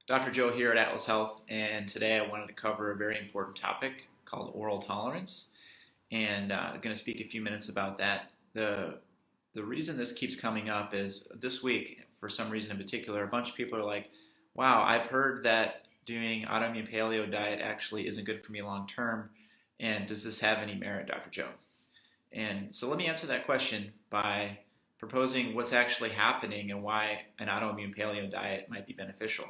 Dr. Joe here at Atlas Health, and today I wanted to cover a very important topic called oral tolerance, and I'm going to speak a few minutes about that. The reason this keeps coming up is this week, for some reason in particular, a bunch of people are like, wow, I've heard that doing autoimmune paleo diet actually isn't good for me long term, and does this have any merit, Dr. Joe? And so let me answer that question by proposing what's actually happening and why an autoimmune paleo diet might be beneficial.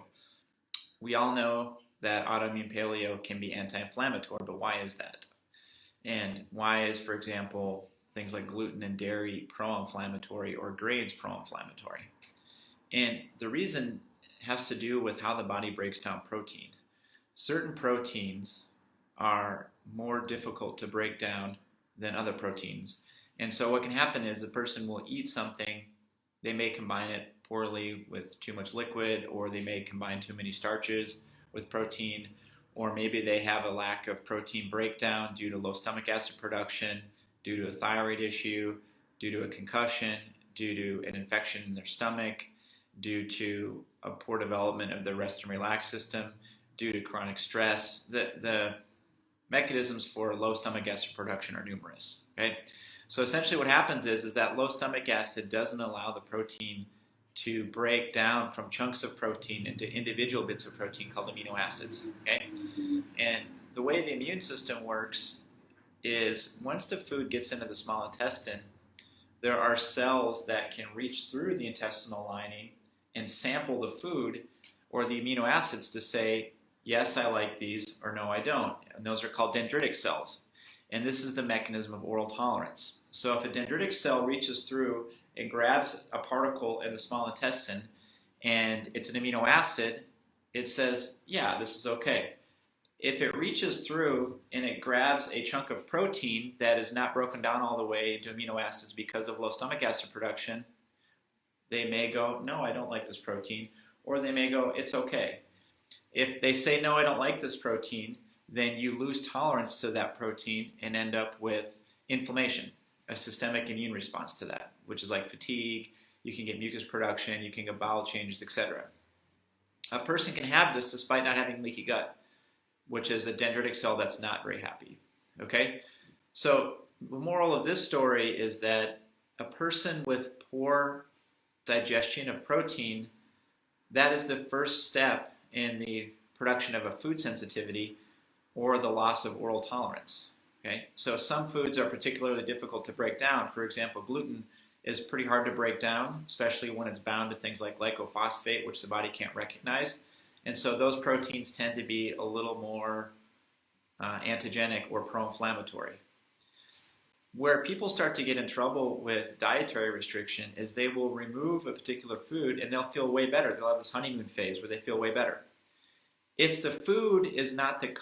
We all know that autoimmune paleo can be anti-inflammatory, but why is that? And why is, for example, things like gluten and dairy pro-inflammatory or grains pro-inflammatory? And the reason has to do with how the body breaks down protein. Certain proteins are more difficult to break down than other proteins. And so what can happen is a person will eat something, they may combine it poorly with too much liquid, or they may combine too many starches with protein, or maybe they have a lack of protein breakdown due to low stomach acid production, due to a thyroid issue, due to a concussion, due to an infection in their stomach, due to a poor development of the rest and relax system, due to chronic stress. The mechanisms for low stomach acid production are numerous. Okay? So essentially what happens is that low stomach acid doesn't allow the protein to break down from chunks of protein into individual bits of protein called amino acids. Okay? And the way the immune system works is once the food gets into the small intestine, there are cells that can reach through the intestinal lining and sample the food or the amino acids to say, yes, I like these, or no, I don't. And those are called dendritic cells. And this is the mechanism of oral tolerance. So if a dendritic cell reaches through, it grabs a particle in the small intestine, and it's an amino acid, it says, yeah, this is okay. If it reaches through and it grabs a chunk of protein that is not broken down all the way into amino acids because of low stomach acid production, they may go, no, I don't like this protein, or they may go, it's okay. If they say, no, I don't like this protein, then you lose tolerance to that protein and end up with inflammation, a systemic immune response to that, which is like fatigue, you can get mucus production, you can get bowel changes, etc. A person can have this despite not having leaky gut, which is a dendritic cell that's not very happy. Okay? So the moral of this story is that a person with poor digestion of protein, that is the first step in the production of a food sensitivity or the loss of oral tolerance. Okay? So some foods are particularly difficult to break down. For example, gluten is pretty hard to break down, especially when it's bound to things like glycophosphate, which the body can't recognize. And so those proteins tend to be a little more antigenic or pro-inflammatory. Where people start to get in trouble with dietary restriction is they will remove a particular food and they'll feel way better. They'll have this honeymoon phase where they feel way better. If the food is not the